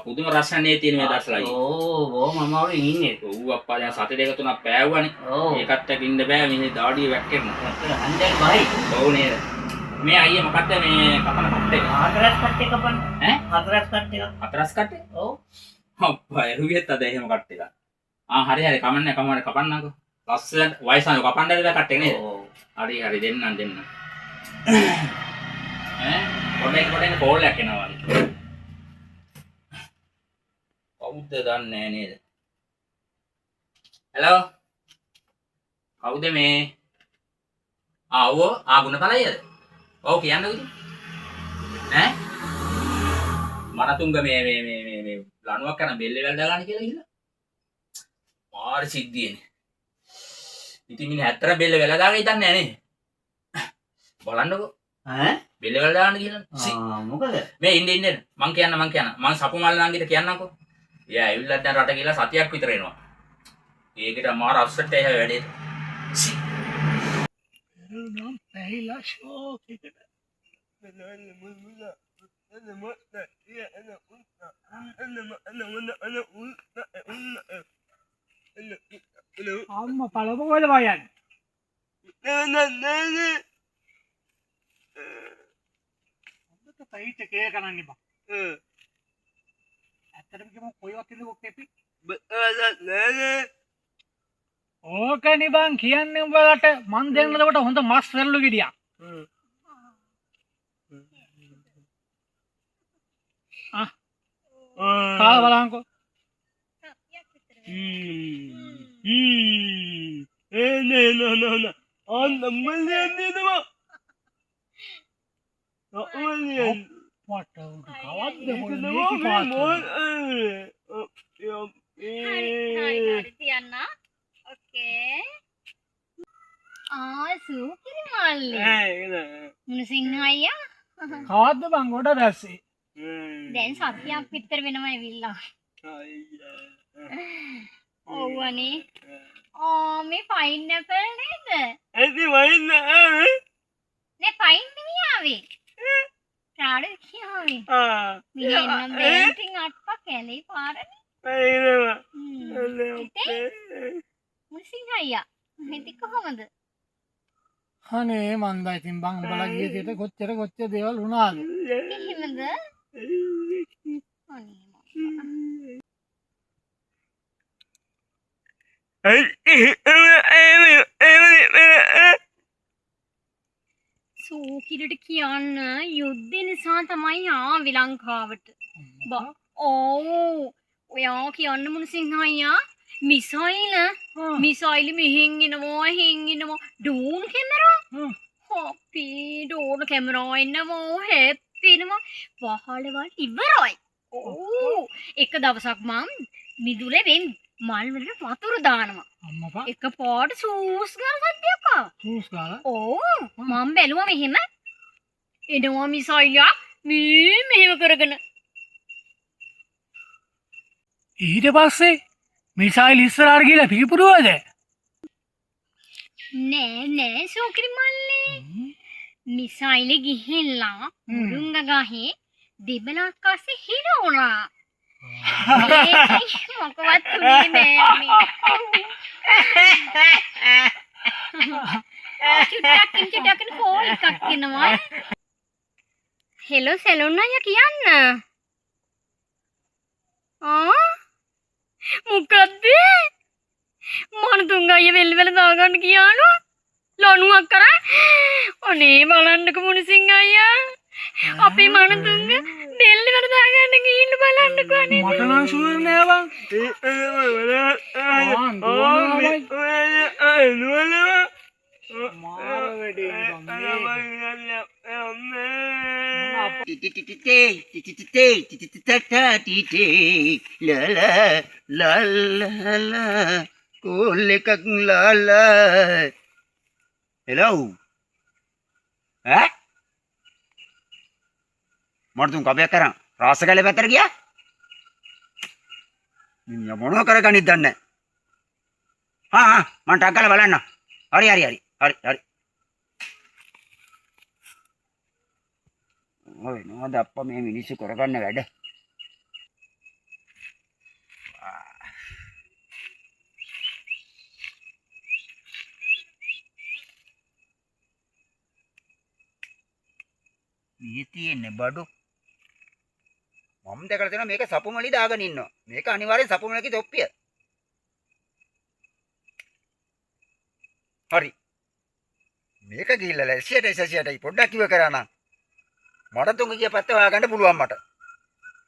පුදුම රසන්නේ තියෙන මේ දස්ලයි. ඕ මම අවුල ඉන්නේ. ඌ අප්පා දැන් සති දෙක තුනක් පෑවුවානේ. ඒකත් එක්ක ඉන්න බෑ මේ දාඩිය වැක්කෙනවා. හන්දල් බයි. ඔව් නේද? මේ අයියේ මොකක්ද මේ කපන කට්ටේ? හතරස් කට්ටේ කපන්න. ඈ? හතරස් කට්ටේ. හතරස් කට්ටේ? ඔව්. අප්පා එරුවියත් අද එහෙම කට්ටේ එක. හරි කමන්නේ කපන්නකෝ. ලස්සන වයසන කපන්නද කට්ටේ නේද? ඔව්. හරි දෙන්නම්. පොඩ්ඩක් කෝල් එකක් එනවා වගේ. කවුද දන්නේ නැහැ නේද? හලෝ. කවුද මේ? ගුණපලයිද? ඔව් කියන්නකෝ ඉතින්. මනතුංග මේ ලණුවක් කරන බෙල්ලේ වැල් දාගන්න කියලා කිව්ලා. මාර සිද්ධියනේ. ඉතින් මිනිහ ඇත්තට බෙල්ල වැල දාගෙන ඉතන්නේ නැහැ නේ. බලන්නකෝ. බෙල්ල වැල දාගන්න කියලා. මොකද? මේ ඉන්න. මං කියන්න. මං සපු මල් නංගිට කියන්නකෝ. එයා ඇවිල්ලා දැන් රට ගිහලා සතියක් විතර එනවා. ඒකට මාර අස්සට එහෙ වැඩේ. නම් පැහිලා ෂෝක් එකට. අම්මා පළපො කොහෙද වයන්නේ? ඔබට තයිට කේ කරන්නේ බං. ඇත්තටම කිව්වම කොයිවත් ඉන්නකො කෙපි. ඕකනේ බං කියන්නේ උඹලට මන් දෙන්නද කොට හොඳ මස් වෙරළු ගෙඩියක්. කාලා බලංකෝ. නෝ අන්නම්මලියන් නේදම. ඔව්ලියන් what කවද්ද මොන්නේ පාත්. හරි තියන්න. ඕකේ. සූකිරි මල්ලි. මුණසිංහ අයියා. කවද්ද බං ගොඩ දැස්සේ. දැන් සතියක් විතර වෙනවා ඇවිල්ලා. ඔව්වනේ. මේ පයින්ඇපල් නේද? ඇයි වයින් නේ පයින් නෙමෙයි ආවේ. රාඩ කියාවේ. මෙහෙන්න බෙන්ටින් අට්පක් කැලේ පාරනේ. මුණසිංහ අයියා. මෙති කොහමද? අනේ මන්දා ඉතින් බං උඹලා ගිය දෙයට කොච්චර දේවල් වුණාද? එහෙමද? සූකිරට කියන්න යුද්ධ නිසා තමයි ආවේ ලංකාවට. ඔයා කියන්න මුණසිංහ අයියා මිසයිල් මෙහෙන් එනවා ඩෝන් කැමරා ඩෝන් කැමරා එනවා හැප්පෙනවා වහලවල් ඉවරයි. එක දවසක් මම මිදුලේ වෙන් මල් වලට වතුර දානවා. අම්මපා එක පාට සූස් ගාලා සද්දයක් ආවා. සූස් ගාලා? මම බැලුවා මෙහෙම එනවා මිසයිලයක් මෙහෙම කරගෙන. ඊට පස්සේ මිසයිල් ඉස්සරහට ගිහලා පිපුරුවද? නෑ සෝකිරි මල්ලේ. මිසයිල් ගිහිල්ලා මුරුංග ගහේ දෙබලක් අස්සේ හිර වුණා. මොකවත් උනේ නෑ. චුට්ටක් කෝල් එකක් එනවා. හෙලෝ සෙලුන් අයියා කියන්න. මොකද්ද? මනතුංග අයියා වෙල් දාගන්න කියාලු. ලණුවක් කරා. ඔනේ බලන්නකෝ මුණසිංහ අයියා. අපේ මනතුංග බෙල්ල වල දාගන්න ගිහින් බලන්නකෝ අනේ. මට නම් ෂුවර් නෑ බං. මාර වැඩේ Hello. මට කපයක් කරන් රාසකලේ පැත්තට ගියා. මිනිහා මොනවා කරගන්නද දන්නේ නැහැ. මම ටක් ගාලා බලන්න. හරි. ඔය නෝද අප්පා මේ මිනිස්සු කරගන්න වැඩ. මේ තියෙන්නේ බඩු. මම දැකලා තියෙනවා මේක සපුමලි දාගෙන ඉන්නවා. මේක අනිවාර්යෙන් සපුමලගේ තොප්පිය. හරි. මේක ගිහිල්ලා ලැසියට පොඩ්ඩක් ඉව කරා නම් මට තුඟ ගිය පැත්ත හොයාගන්න පුළුවන් මට.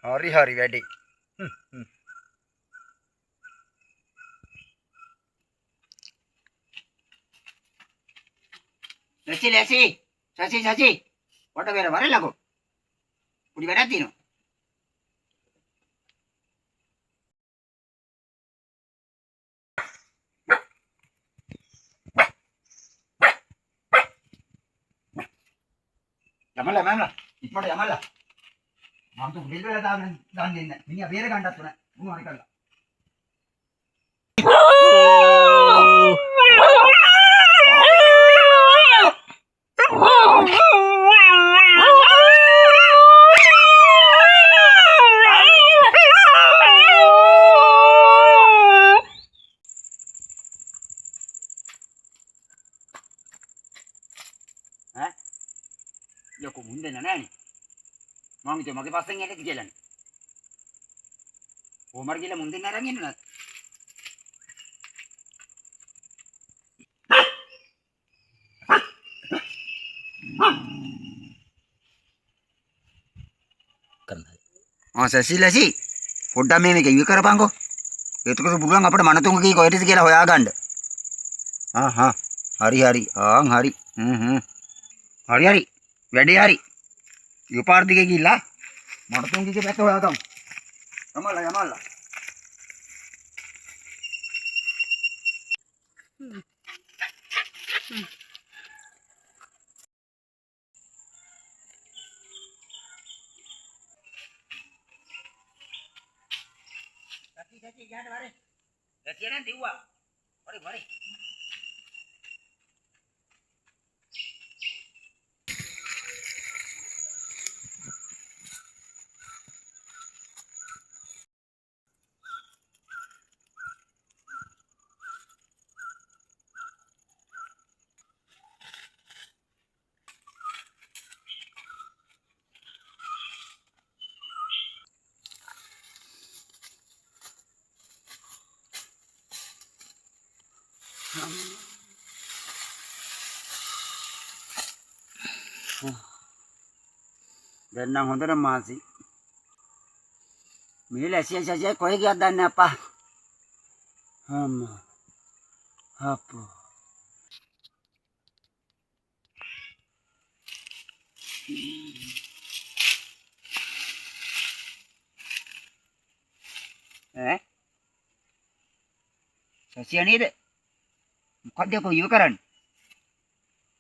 හරි වැඩි. සසි වට වෙර වරලකෝ. පුඩි වැඩක් තියෙනවා. යමලා ඉක්මනට යමලා. මම තු බෙල් වල දාගෙන දන්නේ නැහැ. මිනිහා බේර ගන්නත් උනේ. මොනවා හරි කළා. යකෝ මුන්දේ නෑනේ. මම හිතුවා මගේ පස්සෙන් යන්නද කියලානේ. කොහමද කියලා මුන්දෙන් අරන් ඉන්නවද? සසිලසි පොඩ්ඩක් මේක ඉවි කරපන්කෝ. එතකොට පුළුවන් අපිට මනතුංග කී කොහෙටද කියලා හොයාගන්න. හරි. හරි. වැඩේ හරි. යපාර දිගේ ගිහිල්ලා මනතුංගගේ පැත්ත හොයාගමු. යමල්ලා. සති ගියාට වරේ. දැකියන දිව්වා. වරේ. දැන් නම් හොඳට මාසි. මේ ලැසිය කොහෙ ගියද දන්නේ අප්පා. අප්පෝ. සසිය නේද? මොකක්ද යකෝ ඉව කරන්නේ?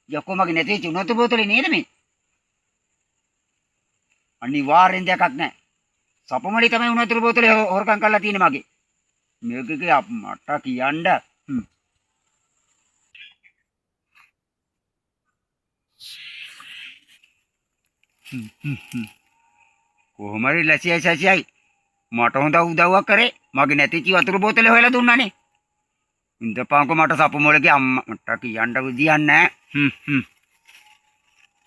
යකෝ මගේ නැති චුනත බෝතලේ නේද මේ? අනිවාර්යෙන් දෙයක් නැහැ. සපමලි තමයි උණතුරු බෝතලේ හොරකම් කරලා තියෙන්නේ මගේ. මේකේ මට කියන්න. කොහොම හරි ලැසියයි මට හොඳ උදව්වක් කරේ. මගේ නැතිචි වතුරු බෝතලේ හොයලා දුන්නානේ. ඉඳපාන්කෝ මට සපමලගේ අම්මට කියන්න විදියක් නැහැ.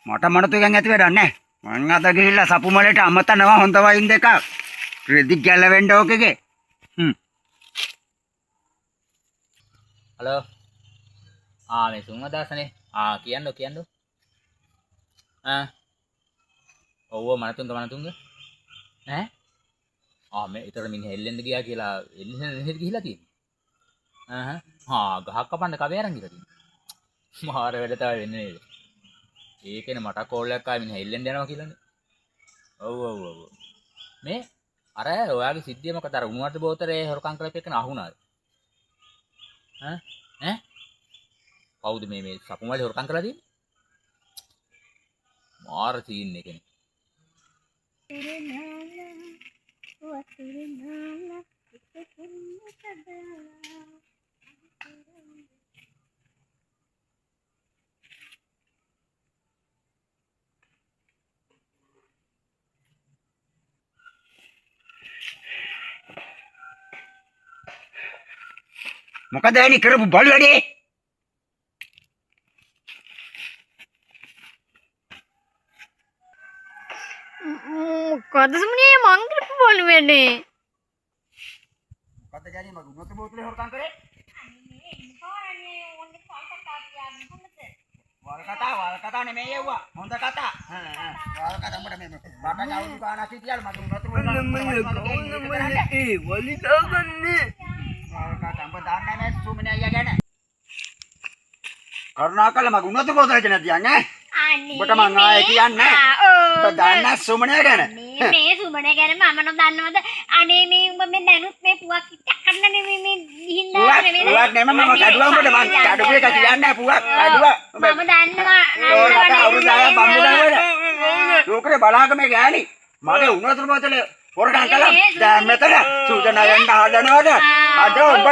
මට මනතුගෙන් ඇති වැඩක් නැහැ. මං අද ගිහිල්ලා සපුමලට අමතනවා හොඳ වයින් දෙකක්. රෙදි ගැලවෙන්න ඕකේගේ. හලෝ. මේ සුමදාසනේ. කියන්න. ඔව් මනතුංග. ඈ? මේ ඊතර මිනිහ එල්ලෙන්න ගියා කියලා එල්ලෙන්න ගිහිලා තියෙන්නේ. ගහක් කපන්න කවේ අරන් ගිහලා තියෙන්නේ. මාර වැඩ තමයි වෙන්නේ නේද? ඒකනේ මට කෝල් එකක් ආවේ මිනිහ එල්ලෙන්න යනවා කියලානේ. ඔව්. මේ අර ඔයාගේ සිද්ධිය මොකද? අර උණුවට්ට බෝතරේ හොරකම් කරලා පෙන්නන අහුණාද? ඈ? කවුද මේ සපුමලි හොරකම් කරලා තියෙන්නේ? මාර සීන් එකනේ. මොකද ඇනි කරපු බලු වැඩේ? මොකද සුමනේ මං කරපු බලු වැඩේ? මොකද ගෑණි මගේ උණුතර බෝතලේ හොරකම් කරේ? වල කතා නෙමෙයි යවුවා. හොඳ කතා. වල කතා උඹට මේ බඩ කවුරු කාණක් හිටියල් මගේ උණුතර බෝතලේ ඒ වලිදාගන්නේ වල කතා උඹ දන්නේ නැහැ සුමනේ අයියා ගැන. කරුණාකරලා මගේ උණුතර බෝතලේ කියන තියන්නේ. උඹට මං ආයේ කියන්නේ. උඹ දන්නේ සුමනේ ගැන. මේ සුමනේ ගැන මම නොදන්නවද? අනේ මේ උඹ මේ දැනුත් මේ පුවක් ඉස්සන්න නෙමෙයි මේ ගිහින් දාන්නේ නෙමෙයි. පුවක් නෙමෙයි මම කඩුවා උඹට මං කඩුව එක කියන්නේ පුවක් කඩුවා. මම දන්නවා. ලෝකේ බලාග මේ ගෑණි මගේ උණුතර බෝතලේ හොරකම් කළා. දැන් මෙතන සූදනා වෙන්න හදනවද? අද උඹ